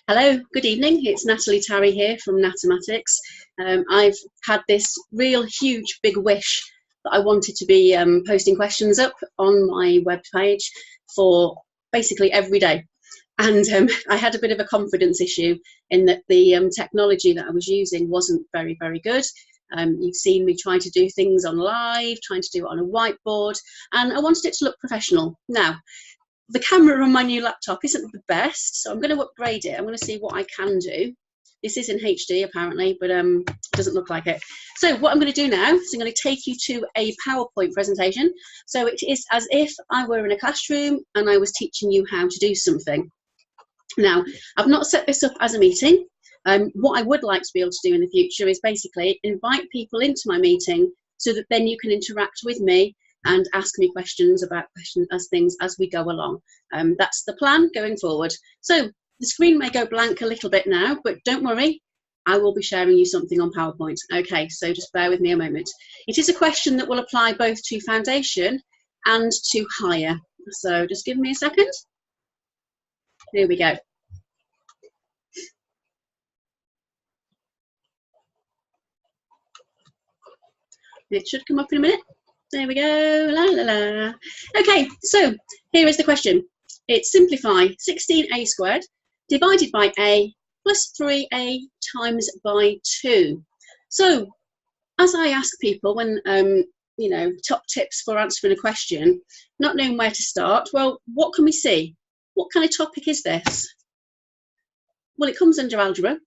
Hello, good evening. It's Natalie here from Natematics. I've had this real huge big wish that I wanted to be posting questions up on my webpage for basically every day. And I had a bit of a confidence issue in that the technology that I was using wasn't very, very good. You've seen me try to do things on live, trying to do it on a whiteboard, and I wanted it to look professional. Now, the camera on my new laptop isn't the best, so I'm going to upgrade it. I'm going to see what I can do. This is in HD apparently, but it doesn't look like it. So what I'm going to do now is I'm going to take you to a PowerPoint presentation. So it is as if I were in a classroom and I was teaching you how to do something. Now, I've not set this up as a meeting. What I would like to be able to do in the future is basically invite people into my meeting so that then you can interact with me and ask me questions about things as we go along. That's the plan going forward. So the screen may go blank a little bit now, but don't worry, I will be sharing you something on PowerPoint. Okay, so just bear with me a moment. It is a question that will apply both to foundation and to higher. So just give me a second. Here we go. It should come up in a minute. There we go, la la la. Okay, so here is the question. It's simplify 16a squared divided by a plus 3a times by 2. So as I ask people when, you know, top tips for answering a question, not knowing where to start, well, what can we see? What kind of topic is this? Well, it comes under algebra,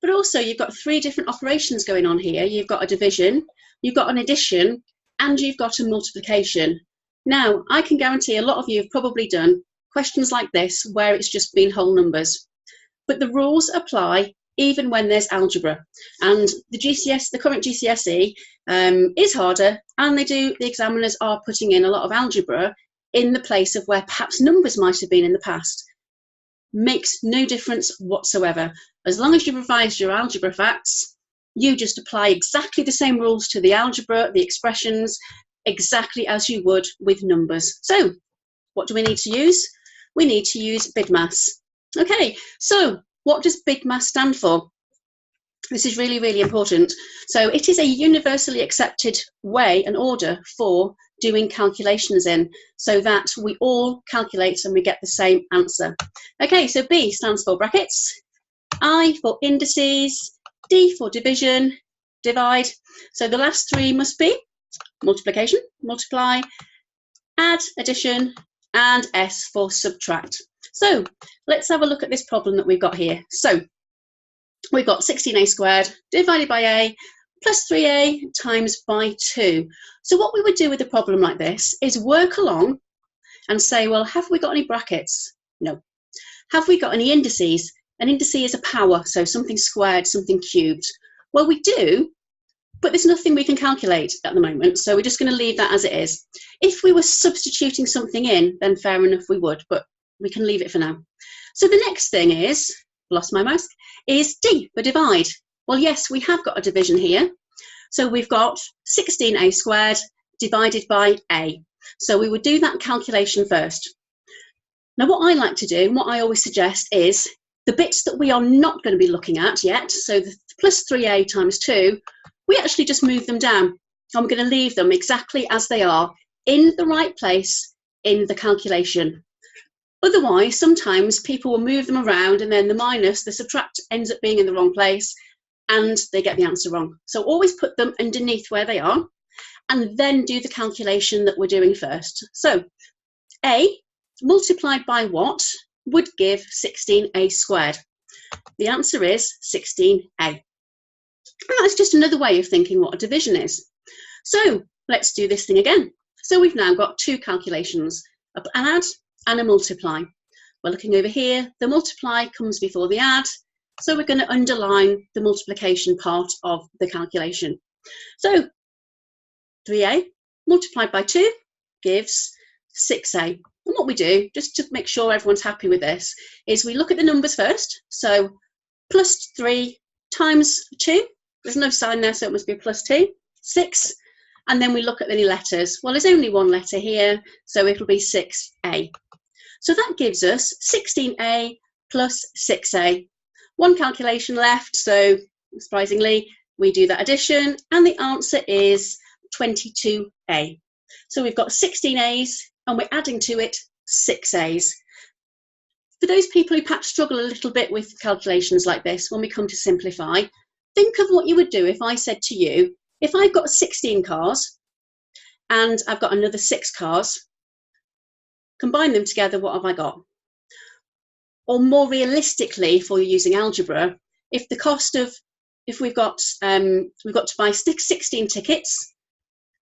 but also you've got 3 different operations going on here. You've got a division, you've got an addition, and you've got a multiplication. Now, I can guarantee a lot of you have probably done questions like this where it's just been whole numbers. But the rules apply even when there's algebra. And the current GCSE is harder, and the examiners are putting in a lot of algebra in the place of where perhaps numbers might have been in the past. Makes no difference whatsoever. As long as you revised your algebra facts, you just apply exactly the same rules to the algebra, the expressions, exactly as you would with numbers. So what do we need to use? We need to use Bidmas. Okay, so what does Bidmas stand for? This is really, really important. So it is a universally accepted way and order for doing calculations in, so that we all calculate and we get the same answer. Okay, so B stands for brackets, I for indices, D for division, divide. So the last 3 must be multiplication, multiply, add, addition, and S for subtract. So let's have a look at this problem that we've got here. So we've got 16a squared divided by a plus 3a times by 2. So what we would do with a problem like this is work along and say, well, have we got any brackets? No. Have we got any indices? An indice is a power, so something squared, something cubed. Well, we do, but there's nothing we can calculate at the moment, so we're just going to leave that as it is. If we were substituting something in, then fair enough we would, but we can leave it for now. So the next thing is, lost my mouse, is D for divide. Well, yes, we have got a division here. So we've got 16a squared divided by a. So we would do that calculation first. Now, what I like to do, and what I always suggest is, the bits that we are not going to be looking at yet, so the plus 3a times 2, we actually just move them down. And we're going to leave them exactly as they are, in the right place in the calculation. Otherwise, sometimes people will move them around and then the minus, the subtract, ends up being in the wrong place and they get the answer wrong. So always put them underneath where they are and then do the calculation that we're doing first. So A multiplied by what would give 16a squared? The answer is 16a. And that's just another way of thinking what a division is. So let's do this thing again. So we've now got 2 calculations, an add and a multiply. We're looking over here, the multiply comes before the add, so we're going to underline the multiplication part of the calculation. So 3a multiplied by 2 gives 6a. And what we do, just to make sure everyone's happy with this, is we look at the numbers first. So plus 3 times 2, there's no sign there, so it must be a plus 2, 6. And then we look at the letters. Well, there's only one letter here, so it'll be 6a. So that gives us 16a plus 6a. One calculation left, so surprisingly, we do that addition, and the answer is 22a. So we've got 16 A's, and we're adding to it 6 A's. For those people who perhaps struggle a little bit with calculations like this, when we come to simplify, think of what you would do if I said to you, if I've got 16 cars, and I've got another 6 cars, combine them together, what have I got? Or more realistically, for you using algebra, if the cost of, if we've got to buy 16 tickets,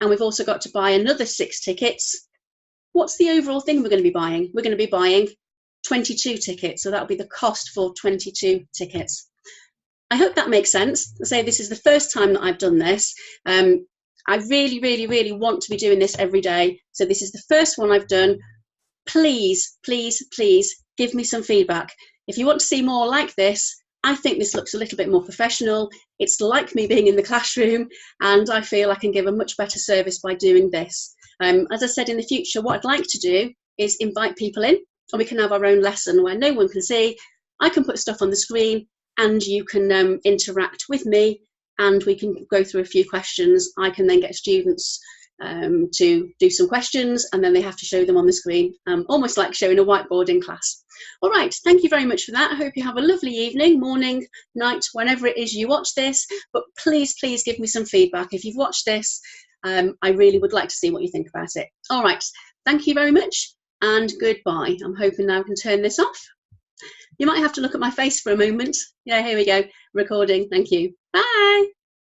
and we've also got to buy another 6 tickets, what's the overall thing we're going to be buying? We're going to be buying 22 tickets, so that'll be the cost for 22 tickets. I hope that makes sense. I say this is the first time that I've done this. I really, really, really want to be doing this every day, so this is the first one I've done. Please, please, please give me some feedback. If you want to see more like this, I think this looks a little bit more professional. It's like me being in the classroom, and I feel I can give a much better service by doing this. As I said, in the future, what I'd like to do is invite people in, and we can have our own lesson where no one can see. I can put stuff on the screen, and you can interact with me, and we can go through a few questions. I can then get students to do some questions, and then they have to show them on the screen, almost like showing a whiteboard in class. All right, thank you very much for that. I hope you have a lovely evening, morning, night, whenever it is you watch this, but please, please give me some feedback. If you've watched this, I really would like to see what you think about it. All right, thank you very much, and goodbye. I'm hoping now I can turn this off. You might have to look at my face for a moment. Yeah, here we go, recording. Thank you. Bye.